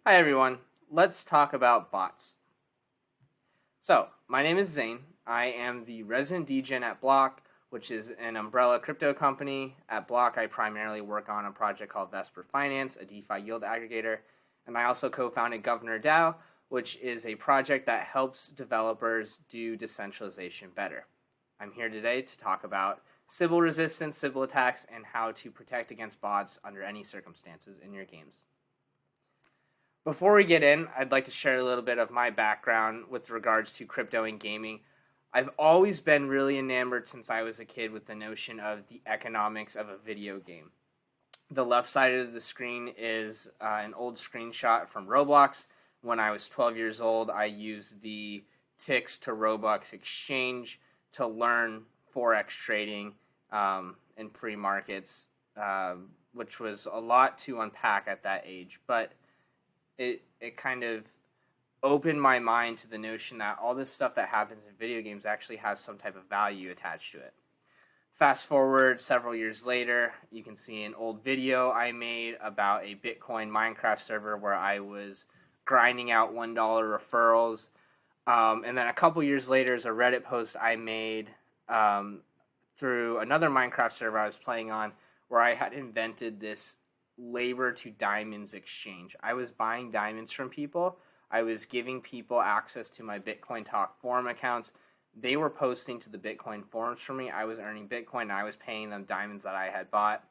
Hi everyone, let's talk about bots. So, my name is Zane. I am the resident degen at Block, which is an umbrella crypto company. At Block, I primarily work on a project called Vesper Finance, a DeFi yield aggregator, and I also co-founded Governor DAO, which is a project that helps developers do decentralization better. I'm here today to talk about Sybil resistance, Sybil attacks, and how to protect against bots under any circumstances in your games. Before we get in, I'd like to share a little bit of my background with regards to crypto and gaming. I've always been really enamored since I was a kid with the notion of the economics of a video game. The left side of the screen is an old screenshot from Roblox. When I was 12 years old, I used the ticks to Robux exchange to learn Forex trading in pre-markets, which was a lot to unpack at that age. But it kind of opened my mind to the notion that all this stuff that happens in video games actually has some type of value attached to it. Fast forward several years later, you can see an old video I made about a Bitcoin Minecraft server where I was grinding out $1 referrals. And then a couple years later is a Reddit post I made through another Minecraft server I was playing on where I had invented this labor to diamonds exchange. I was buying diamonds from people. I was giving people access to my Bitcoin Talk forum accounts. They were posting to the Bitcoin forums for me. I was earning Bitcoin and I was paying them diamonds that I had bought.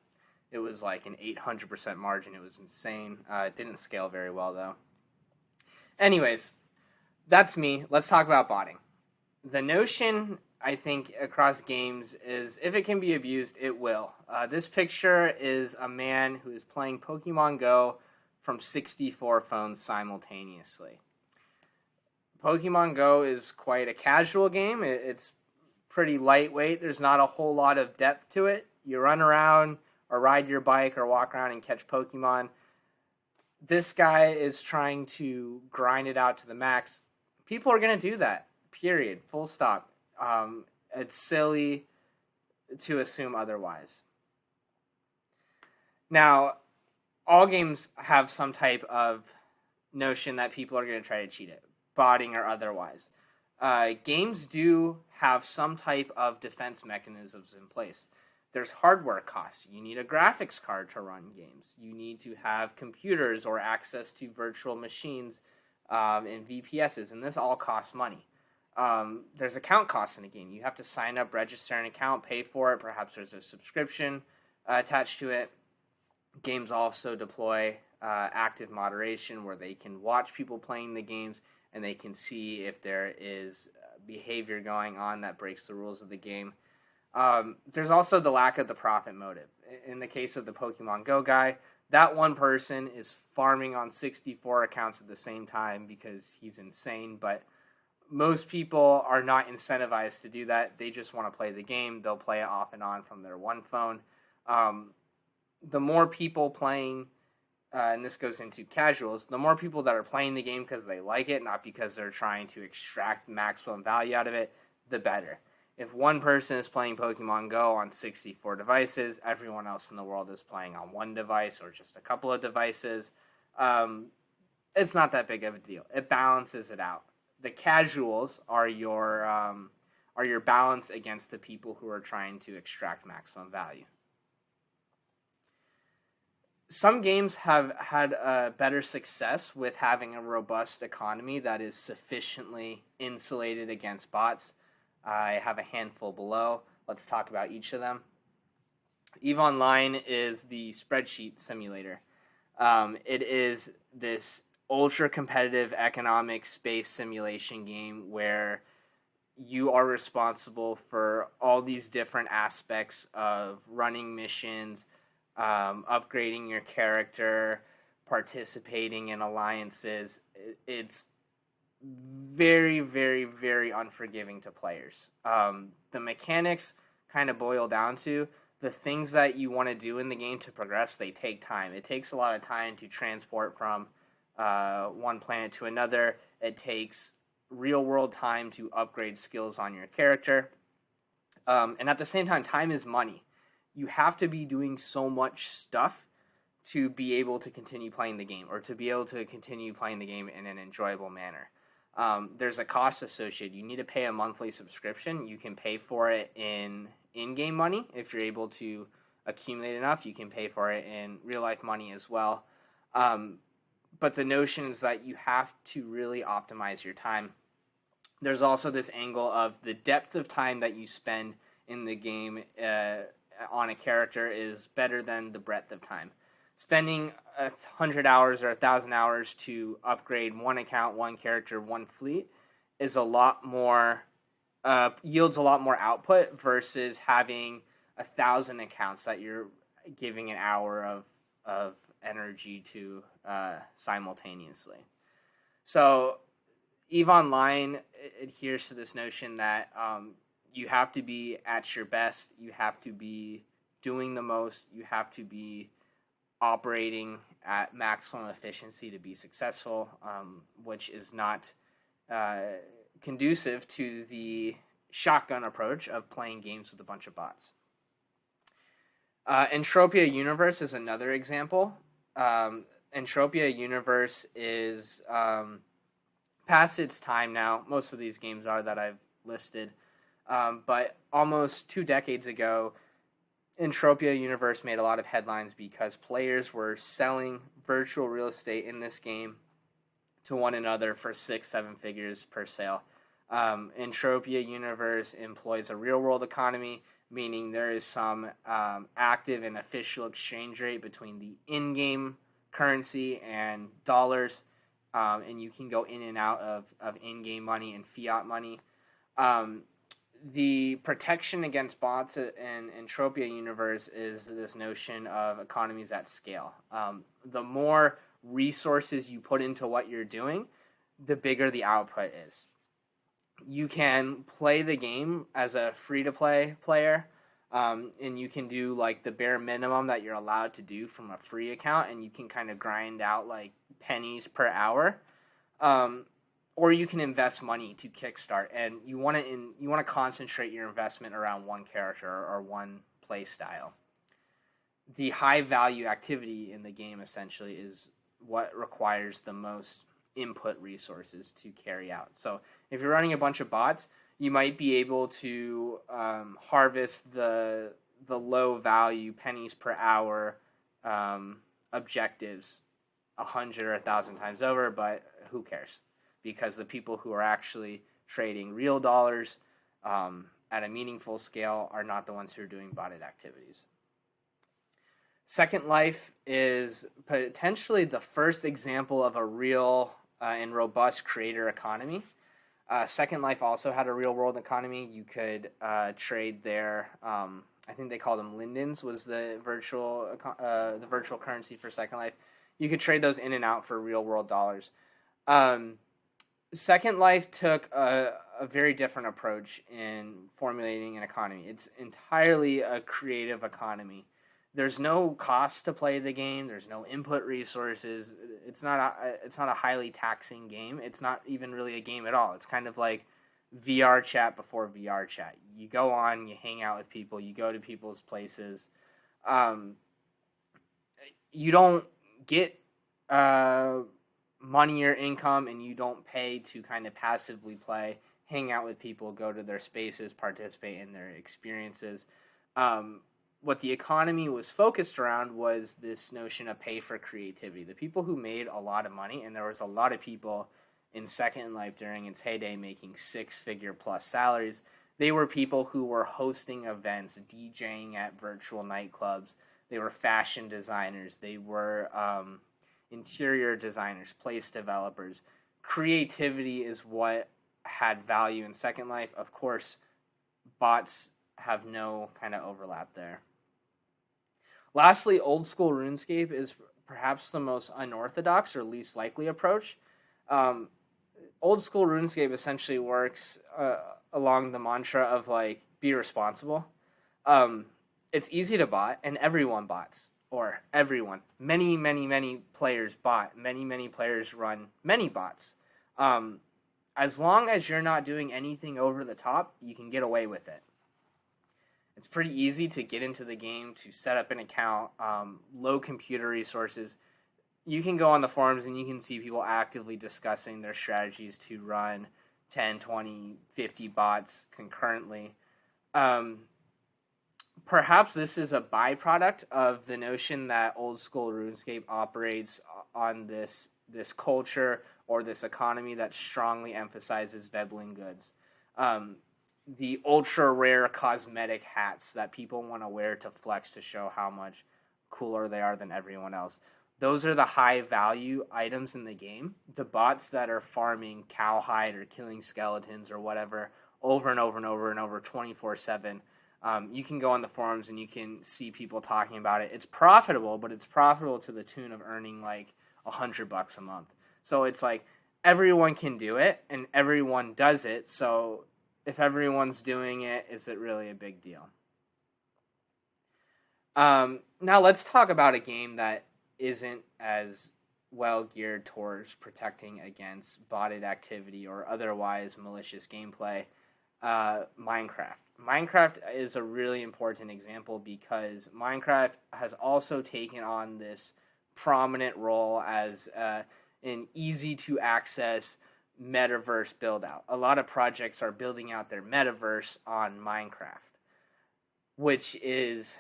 It was like an 800% margin. It was insane. It didn't scale very well though. Anyways, that's me. Let's talk about botting. The notion, I think, across games is if it can be abused, it will. This picture is a man who is playing Pokemon Go from 64 phones simultaneously. Pokemon Go is quite a casual game. It's pretty lightweight. There's not a whole lot of depth to it. You run around or ride your bike or walk around and catch Pokemon. This guy is trying to grind it out to the max. People are going to do that, period, full stop. It's silly to assume otherwise. Now, all games have some type of notion that people are going to try to cheat it, botting or otherwise. Games do have some type of defense mechanisms in place. There's hardware costs. You need a graphics card to run games. You need to have computers or access to virtual machines and VPSs, and this all costs money. There's account costs in a game. You have to sign up, register an account, pay for it. Perhaps there's a subscription attached to it. Games also deploy active moderation where they can watch people playing the games and they can see if there is behavior going on that breaks the rules of the game. There's also the lack of the profit motive. In the case of the Pokemon Go guy, that one person is farming on 64 accounts at the same time because he's insane, but most people are not incentivized to do that. They just want to play the game. They'll play it off and on from their one phone. The more people playing, and this goes into casuals, the more people that are playing the game because they like it, not because they're trying to extract maximum value out of it, the better. If one person is playing Pokemon Go on 64 devices, everyone else in the world is playing on one device or just a couple of devices, it's not that big of a deal. It balances it out. The casuals are your balance against the people who are trying to extract maximum value. Some games have had better success with having a robust economy that is sufficiently insulated against bots. I have a handful below. Let's talk about each of them. EVE Online is the spreadsheet simulator. It is this ultra-competitive economic space simulation game where you are responsible for all these different aspects of running missions, upgrading your character, participating in alliances. It's very, very, very unforgiving to players. The mechanics kind of boil down to the things that you want to do in the game to progress. They take time. It takes a lot of time to transport from one planet to another. It takes real world time to upgrade skills on your character. And at the same time is money. You have to be doing so much stuff to be able to continue playing the game, or to be able to continue playing the game in an enjoyable manner. There's a cost associated. You need to pay a monthly subscription. You can pay for it in-game money. If you're able to accumulate enough, you can pay for it in real-life money as well. But the notion is that you have to really optimize your time. There's also this angle of the depth of time that you spend in the game on a character is better than the breadth of time. Spending 100 hours or 1,000 hours to upgrade one account, one character, one fleet is a lot more, yields a lot more output versus having 1,000 accounts that you're giving an hour of energy to simultaneously. So EVE Online adheres to this notion that you have to be at your best, you have to be doing the most, you have to be operating at maximum efficiency to be successful, which is not conducive to the shotgun approach of playing games with a bunch of bots. Entropia Universe is another example. Entropia Universe is past its time now. Most of these games are that I've listed. But almost 2 decades ago, Entropia Universe made a lot of headlines because players were selling virtual real estate in this game to one another for 6-7 figures per sale. Entropia Universe employs a real-world economy, meaning there is some active and official exchange rate between the in-game currency and dollars, and you can go in and out of in-game money and fiat money. The protection against bots in Entropia Universe is this notion of economies at scale. The more resources you put into what you're doing, the bigger the output is. You can play the game as a free-to-play player, and you can do like the bare minimum that you're allowed to do from a free account, and you can kind of grind out like pennies per hour. Or you can invest money to kickstart, and you want to concentrate your investment around one character or one play style. The high value activity in the game essentially is what requires the most input resources to carry out. So if you're running a bunch of bots, you might be able to harvest the low value pennies per hour objectives 100 or 1,000 times over, but who cares? Because the people who are actually trading real dollars at a meaningful scale are not the ones who are doing botted activities. Second Life is potentially the first example of a real and robust creator economy. Second Life also had a real-world economy. You could trade there. I think they called them lindens was the virtual currency for Second Life. You could trade those in and out for real-world dollars. Second Life took a very different approach in formulating an economy. It's entirely a creative economy. There's no cost to play the game. There's no input resources. It's not a highly taxing game. It's not even really a game at all. It's kind of like VR chat before VR chat. You go on, you hang out with people, you go to people's places. You don't get money or income, and you don't pay to kind of passively play, hang out with people, go to their spaces, participate in their experiences. What the economy was focused around was this notion of pay for creativity. The people who made a lot of money, and there was a lot of people in Second Life during its heyday making 6-figure plus salaries, they were people who were hosting events, DJing at virtual nightclubs. They were fashion designers. They were interior designers, place developers. Creativity is what had value in Second Life. Of course, bots have no kind of overlap there. Lastly, old school RuneScape is perhaps the most unorthodox or least likely approach. Old school RuneScape essentially works along the mantra of like, be responsible. It's easy to bot, and everyone bots. Or everyone. Many players bot. Many players run many bots. As long as you're not doing anything over the top, you can get away with it. It's pretty easy to get into the game, to set up an account, low computer resources. You can go on the forums and you can see people actively discussing their strategies to run 10, 20, 50 bots concurrently. Perhaps this is a byproduct of the notion that old school RuneScape operates on this culture or this economy that strongly emphasizes Veblen goods. The ultra rare cosmetic hats that people want to wear to flex to show how much cooler they are than everyone else. Those are the high value items in the game. The bots that are farming cowhide or killing skeletons or whatever over and over and over and over 24/7. You can go on the forums and you can see people talking about it. It's profitable, but it's profitable to the tune of earning like $100 a month. So it's like everyone can do it and everyone does it. So if everyone's doing it, is it really a big deal? Now let's talk about a game that isn't as well geared towards protecting against botted activity or otherwise malicious gameplay. Minecraft. Minecraft is a really important example because Minecraft has also taken on this prominent role as an easy to access metaverse build out. A lot of projects are building out their metaverse on Minecraft, which is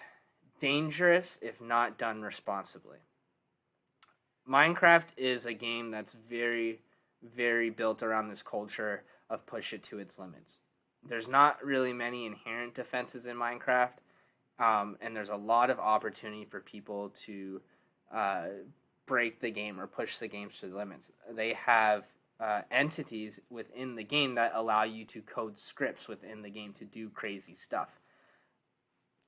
dangerous if not done responsibly. Minecraft is a game that's very, very built around this culture of push it to its limits. There's not really many inherent defenses in Minecraft, and there's a lot of opportunity for people to break the game or push the game to the limits. They have entities within the game that allow you to code scripts within the game to do crazy stuff.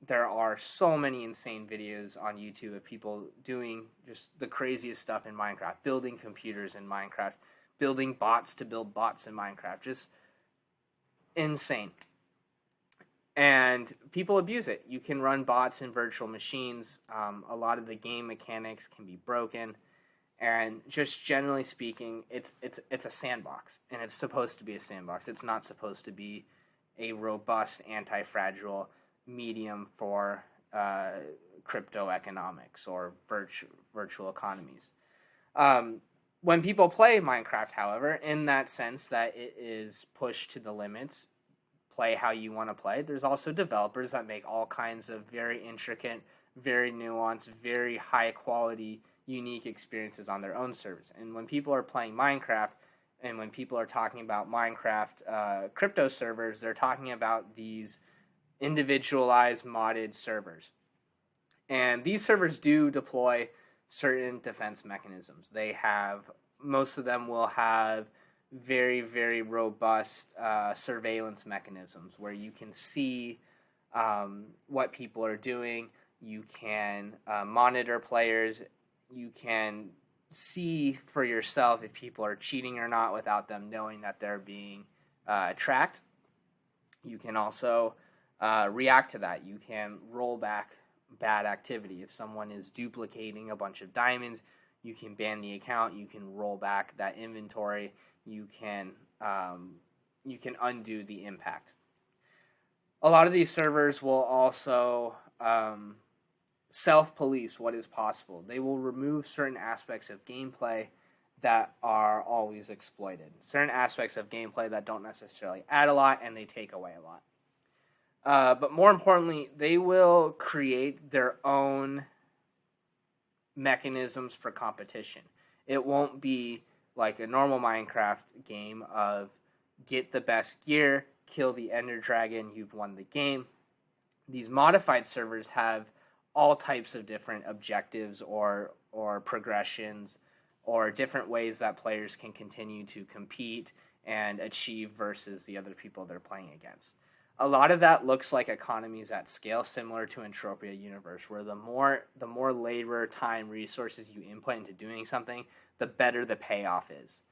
There are so many insane videos on YouTube of people doing just the craziest stuff in Minecraft, building computers in Minecraft, building bots to build bots in Minecraft, just insane. And people abuse it. You can run bots in virtual machines. A lot of the game mechanics can be broken. And just generally speaking, it's a sandbox, and it's supposed to be a sandbox. It's not supposed to be a robust, anti-fragile medium for crypto economics or virtual economies. When people play Minecraft, however, in that sense that it is pushed to the limits, play how you want to play, there's also developers that make all kinds of very intricate, very nuanced, very high quality, unique experiences on their own servers. And when people are playing Minecraft, and when people are talking about Minecraft crypto servers, they're talking about these individualized modded servers. And these servers do deploy certain defense mechanisms. Most of them will have very, very robust surveillance mechanisms where you can see what people are doing. You can monitor players. You can see for yourself if people are cheating or not without them knowing that they're being tracked. You can also react to that. You can roll back bad activity. If someone is duplicating a bunch of diamonds, you can ban the account. You can roll back that inventory. You can undo the impact. A lot of these servers will also self-police what is possible. They will remove certain aspects of gameplay that are always exploited. Certain aspects of gameplay that don't necessarily add a lot and they take away a lot. But more importantly, they will create their own mechanisms for competition. It won't be like a normal Minecraft game of get the best gear, kill the Ender Dragon, you've won the game. These modified servers have all types of different objectives or progressions or different ways that players can continue to compete and achieve versus the other people they're playing against. A lot of that looks like economies at scale, similar to Entropia Universe, where the more labor, time, resources you input into doing something, the better the payoff is.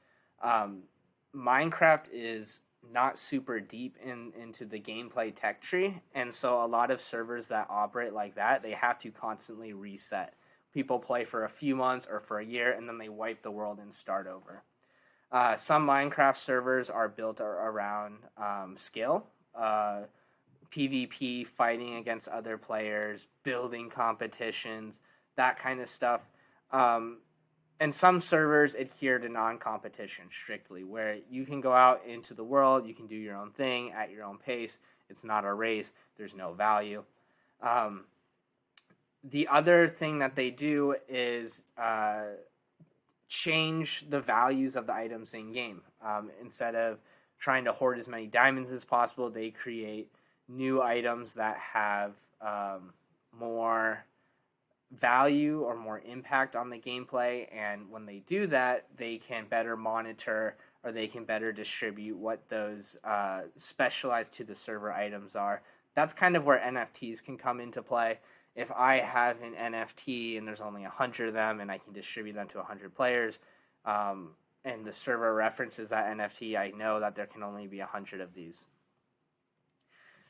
Minecraft is not super deep into the gameplay tech tree, and so a lot of servers that operate like that, they have to constantly reset. People play for a few months or for a year, and then they wipe the world and start over. Some Minecraft servers are built around skill. PvP, fighting against other players, building competitions, that kind of stuff. And some servers adhere to non-competition strictly, where you can go out into the world, you can do your own thing at your own pace. It's not a race. There's no value. The other thing that they do is change the values of the items in game. Instead of trying to hoard as many diamonds as possible, they create new items that have more value or more impact on the gameplay, and when they do that, they can better monitor or they can better distribute what those specialized to the server items are. That's kind of where NFTs can come into play. If I have an NFT and there's only 100 of them and I can distribute them to 100 players, and the server references that NFT, I know that there can only be 100 of these.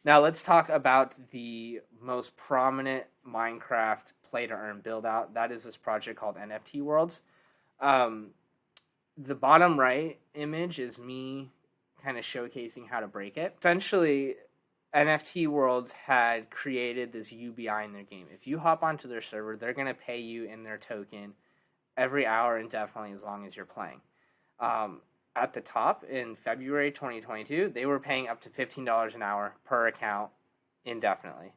Now let's talk about the most prominent Minecraft play-to-earn build-out. That is this project called NFT Worlds. The bottom right image is me kind of showcasing how to break it. Essentially, NFT Worlds had created this UBI in their game. If you hop onto their server, they're going to pay you in their token every hour indefinitely as long as you're playing. At the top, in February 2022, they were paying up to $15 an hour per account indefinitely.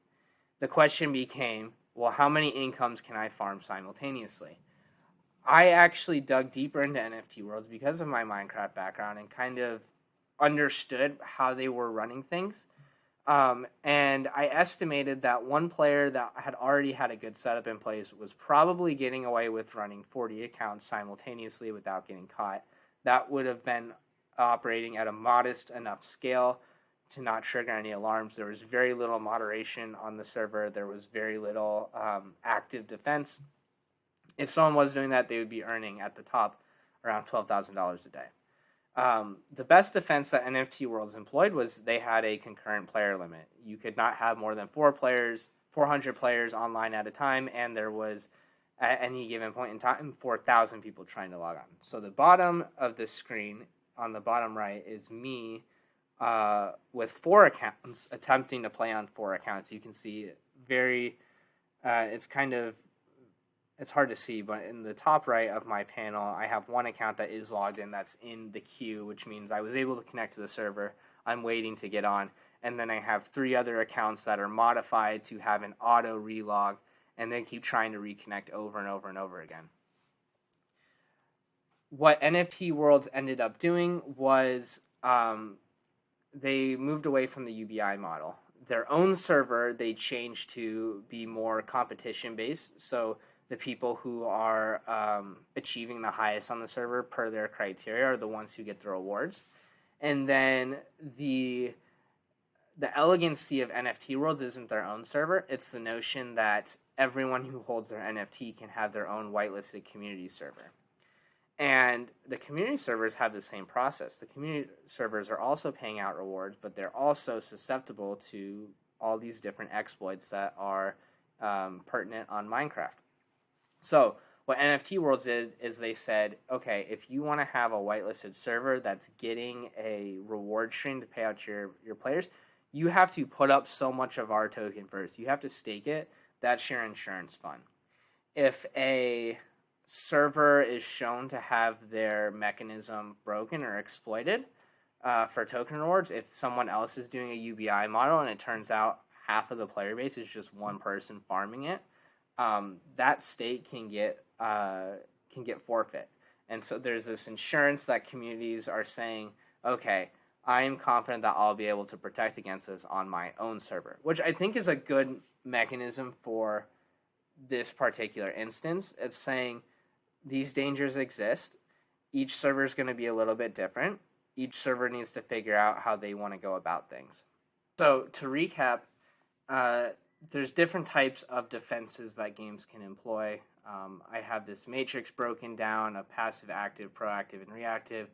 The question became, well, how many incomes can I farm simultaneously? I actually dug deeper into NFT Worlds because of my Minecraft background and kind of understood how they were running things. And I estimated that one player that had already had a good setup in place was probably getting away with running 40 accounts simultaneously without getting caught. That would have been operating at a modest enough scale to not trigger any alarms. There was very little moderation on the server. There was very little active defense. If someone was doing that, they would be earning at the top around $12,000 a day. The best defense that NFT Worlds employed was they had a concurrent player limit. You could not have more than 400 players online at a time, and there was, at any given point in time, 4,000 people trying to log on. So the bottom of the screen, on the bottom right, is me with 4 accounts, attempting to play on 4 accounts. You can see it's hard to see, but in the top right of my panel, I have one account that is logged in that's in the queue, which means I was able to connect to the server. I'm waiting to get on. And then I have 3 other accounts that are modified to have an auto relog, and then keep trying to reconnect over and over and over again. What NFT Worlds ended up doing was they moved away from the UBI model. Their own server, they changed to be more competition-based, so the people who are achieving the highest on the server per their criteria are the ones who get the rewards. And then the elegancy of NFT Worlds isn't their own server. It's the notion that everyone who holds their NFT can have their own whitelisted community server. And the community servers have the same process. The community servers are also paying out rewards, but they're also susceptible to all these different exploits that are pertinent on Minecraft. So what NFT Worlds did is they said, okay, if you want to have a whitelisted server that's getting a reward stream to pay out your players, you have to put up so much of our token first. You have to stake it. That's your insurance fund. If a server is shown to have their mechanism broken or exploited for token rewards, if someone else is doing a UBI model and it turns out half of the player base is just one person farming it, that stake can get forfeit. And so there's this insurance that communities are saying, okay, I'm confident that I'll be able to protect against this on my own server, which I think is a good mechanism for this particular instance. It's saying these dangers exist. Each server is going to be a little bit different. Each server needs to figure out how they want to go about things. So to recap, there's different types of defenses that games can employ. I have this matrix broken down of passive, active, proactive, and reactive.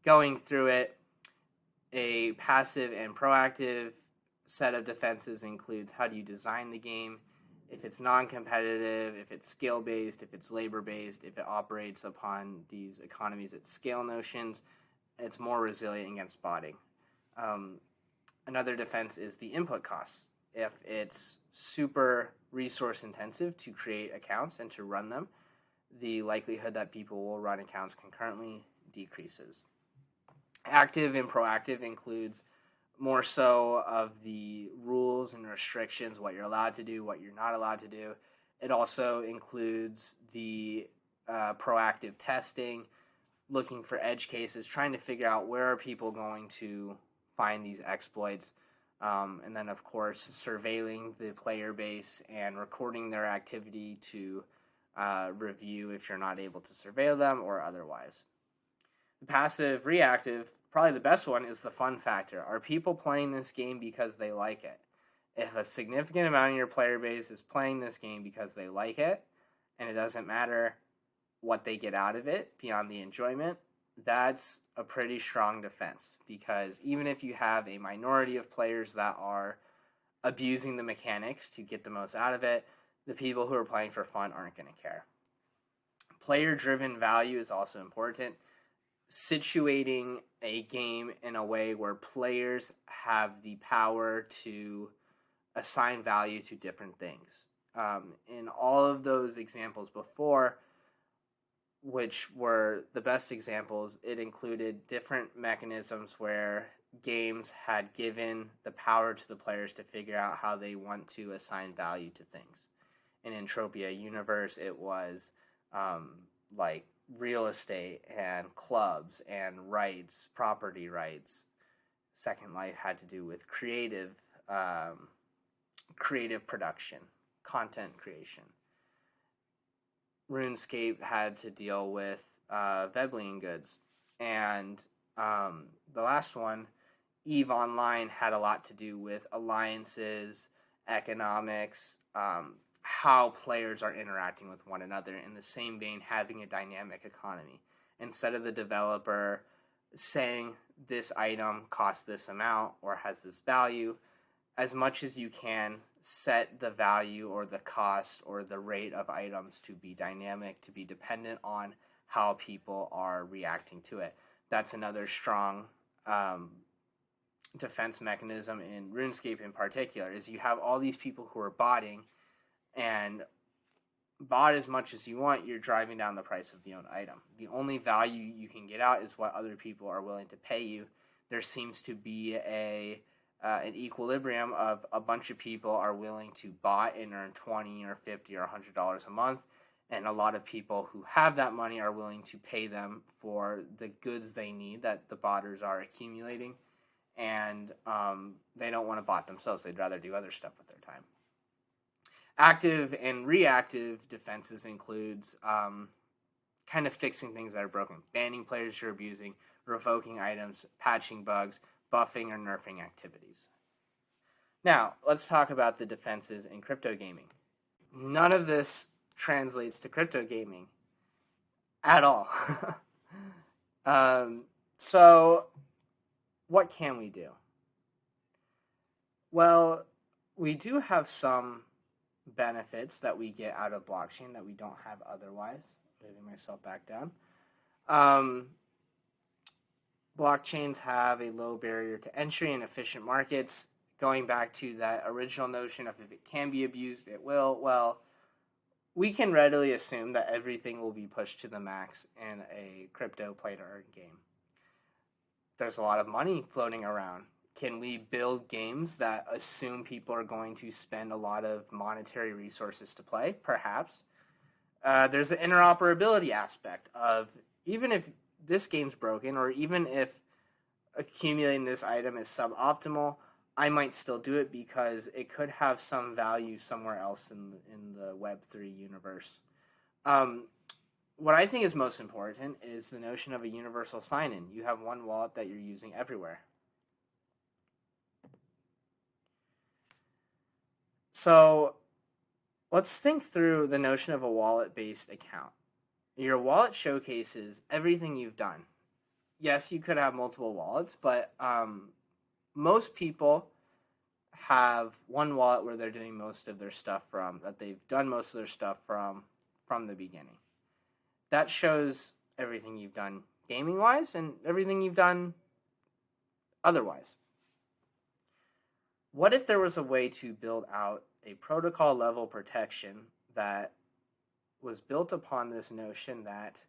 Going through it, a passive and proactive set of defenses includes how do you design the game, if it's non-competitive, if it's skill-based, if it's labor-based, if it operates upon these economies at scale notions, it's more resilient against botting. Another defense is the input costs. If it's super resource intensive to create accounts and to run them, the likelihood that people will run accounts concurrently decreases. Active and proactive includes more so of the rules and restrictions, what you're allowed to do, what you're not allowed to do. It also includes the proactive testing, looking for edge cases, trying to figure out where are people going to find these exploits, and then of course surveilling the player base and recording their activity to review if you're not able to surveil them or otherwise. The passive reactive, probably the best one, is the fun factor. Are people playing this game because they like it? If a significant amount of your player base is playing this game because they like it, and it doesn't matter what they get out of it beyond the enjoyment, that's a pretty strong defense, because even if you have a minority of players that are abusing the mechanics to get the most out of it, the people who are playing for fun aren't going to care. Player-driven value is also important. Situating a game in a way where players have the power to assign value to different things. In all of those examples before, which were the best examples, it included different mechanisms where games had given the power to the players to figure out how they want to assign value to things. In Entropia Universe, it was like real estate and clubs and rights, property rights. Second Life had to do with creative production, content creation. RuneScape had to deal with Veblen goods. And the last one, EVE Online, had a lot to do with alliances, economics, how players are interacting with one another. In the same vein, having a dynamic economy. Instead of the developer saying this item costs this amount or has this value, as much as you can, set the value or the cost or the rate of items to be dynamic, to be dependent on how people are reacting to it. That's another strong defense mechanism in RuneScape in particular, is you have all these people who are botting, and bot as much as you want, you're driving down the price of the own item. The only value you can get out is what other people are willing to pay you. There seems to be an equilibrium of a bunch of people are willing to bot and earn $20 or $50 or $100 a month, and a lot of people who have that money are willing to pay them for the goods they need that the botters are accumulating, and they don't want to bot themselves. They'd rather do other stuff with their time. Active and reactive defenses includes kind of fixing things that are broken, banning players who are abusing, revoking items, patching bugs, buffing or nerfing activities. Now, let's talk about the defenses in crypto gaming. None of this translates to crypto gaming at all. So, what can we do? Well, we do have some benefits that we get out of blockchain that we don't have otherwise. Moving myself back down. Blockchains have a low barrier to entry and efficient markets. Going back to that original notion of if it can be abused, it will. Well, we can readily assume that everything will be pushed to the max in a crypto play-to-earn game. There's a lot of money floating around. Can we build games that assume people are going to spend a lot of monetary resources to play? Perhaps. There's the interoperability aspect of, even if this game's broken, or even if accumulating this item is suboptimal, I might still do it because it could have some value somewhere else in the Web3 universe. What I think is most important is the notion of a universal sign-in. You have one wallet that you're using everywhere. So let's think through the notion of a wallet-based account. Your wallet showcases everything you've done. Yes, you could have multiple wallets, but most people have one wallet where they're doing most of their stuff from, that they've done most of their stuff from the beginning. That shows everything you've done gaming-wise and everything you've done otherwise. What if there was a way to build out a protocol level protection that was built upon this notion that,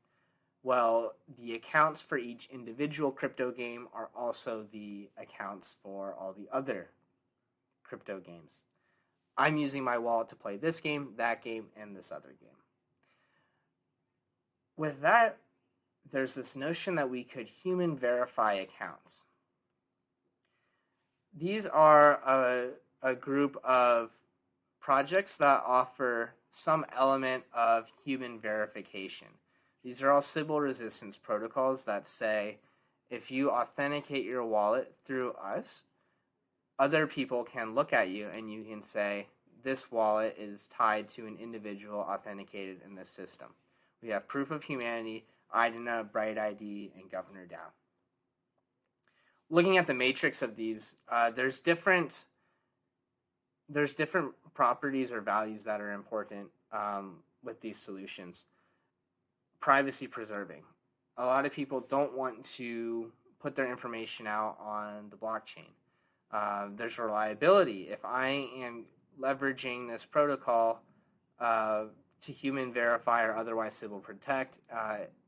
well, the accounts for each individual crypto game are also the accounts for all the other crypto games. I'm using my wallet to play this game, that game, and this other game. With that, there's this notion that we could human verify accounts. These are a group of projects that offer some element of human verification. These are all Sybil resistance protocols that say if you authenticate your wallet through us, other people can look at you and you can say, this wallet is tied to an individual authenticated in this system. We have proof of humanity, IDNA, Bright ID, and Governor DAO. Looking at the matrix of these, there's different properties or values that are important with these solutions. Privacy preserving. A lot of people don't want to put their information out on the blockchain. There's reliability. If I am leveraging this protocol to human verify or otherwise Sybil protect,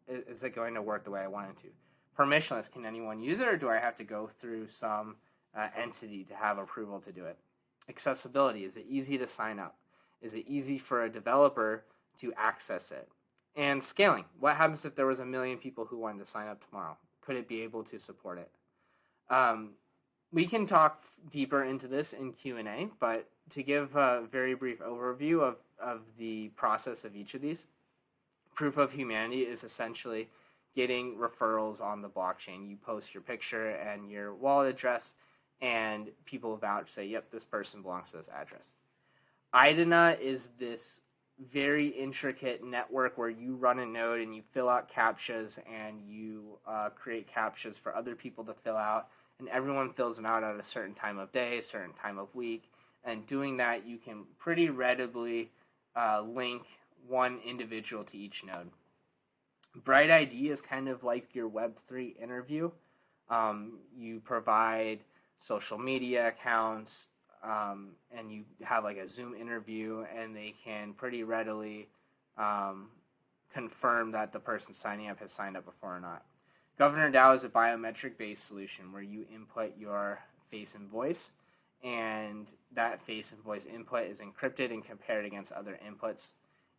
is it going to work the way I want it to? Permissionless, can anyone use it, or do I have to go through some entity to have approval to do it? Accessibility, is it easy to sign up? Is it easy for a developer to access it? And scaling, what happens if there was 1 million people who wanted to sign up tomorrow? Could it be able to support it? We can talk deeper into this in Q&A, but to give a very brief overview of the process of each of these, proof of humanity is essentially getting referrals on the blockchain. You post your picture and your wallet address, and people vouch, say, yep, this person belongs to this address. IDNA is this very intricate network where you run a node and you fill out CAPTCHAs and you create CAPTCHAs for other people to fill out, and everyone fills them out at a certain time of day, certain time of week, and doing that, you can pretty readily link one individual to each node. Bright ID is kind of like your Web3 interview. You provide social media accounts, and you have like a Zoom interview, and they can pretty readily confirm that the person signing up has signed up before or not. Governor DAO is a biometric-based solution where you input your face and voice, and that face and voice input is encrypted and compared against other inputs.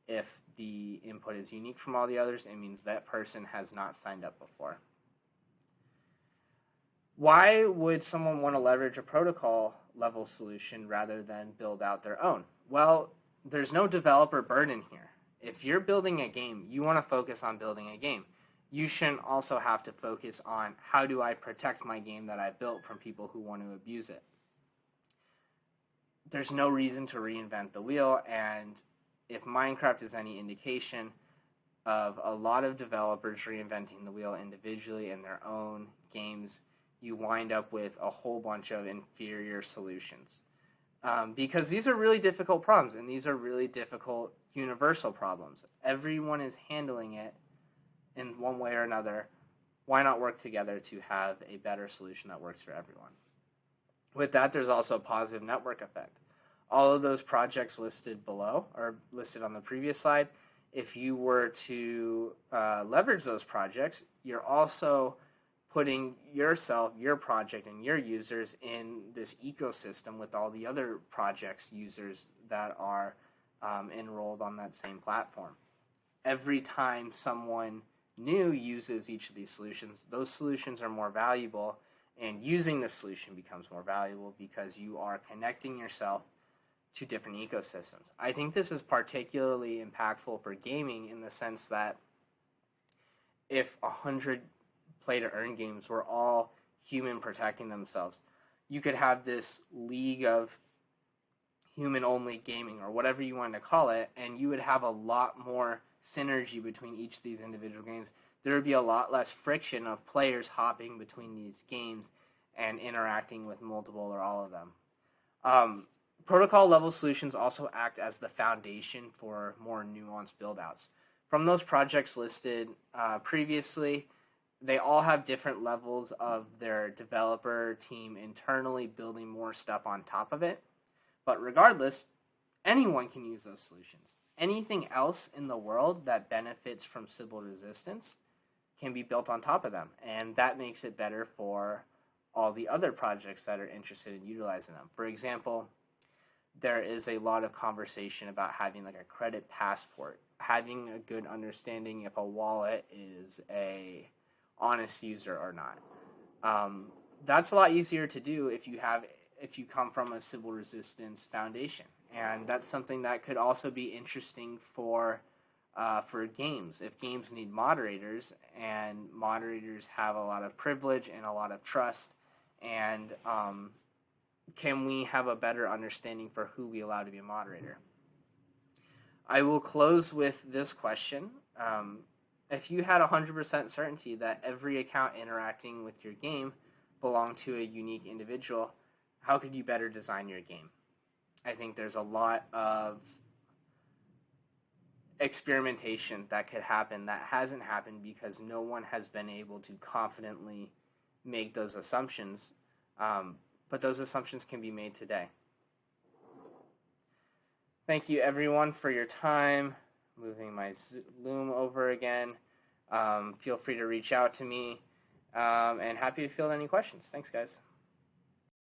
If the input is unique from all the others, it means that person has not signed up before. Why would someone want to leverage a protocol level solution rather than build out their own? Well, there's no developer burden here. If you're building a game, you want to focus on building a game. You shouldn't also have to focus on how do I protect my game that I built from people who want to abuse it. There's no reason to reinvent the wheel, and if Minecraft is any indication of a lot of developers reinventing the wheel individually in their own games, you wind up with a whole bunch of inferior solutions. Because these are really difficult problems, and these are really difficult universal problems. Everyone is handling it in one way or another. Why not work together to have a better solution that works for everyone? With that, there's also a positive network effect. All of those projects listed below, or listed on the previous slide, if you were to leverage those projects, you're also putting yourself, your project, and your users in this ecosystem with all the other projects' users that are enrolled on that same platform. Every time someone new uses each of these solutions, those solutions are more valuable, and using the solution becomes more valuable because you are connecting yourself to different ecosystems. I think this is particularly impactful for gaming in the sense that if 100 play-to-earn games were all human protecting themselves, you could have this league of human-only gaming, or whatever you want to call it, and you would have a lot more synergy between each of these individual games. There would be a lot less friction of players hopping between these games and interacting with multiple or all of them. Protocol level solutions also act as the foundation for more nuanced build-outs. From those projects listed previously, they all have different levels of their developer team internally building more stuff on top of it. But regardless, anyone can use those solutions. Anything else in the world that benefits from Sybil resistance can be built on top of them. And that makes it better for all the other projects that are interested in utilizing them. For example, there is a lot of conversation about having like a credit passport, having a good understanding if a wallet is a honest user or not. That's a lot easier to do if you come from a Sybil resistance foundation, and that's something that could also be interesting for games. If games need moderators, and moderators have a lot of privilege and a lot of trust, and can we have a better understanding for who we allow to be a moderator? I will close with this question. If you had 100% certainty that every account interacting with your game belonged to a unique individual, how could you better design your game? I think there's a lot of experimentation that could happen that hasn't happened because no one has been able to confidently make those assumptions. But those assumptions can be made today. Thank you, everyone, for your time. Moving my Loom over again. Feel free to reach out to me, and happy to field any questions. Thanks, guys.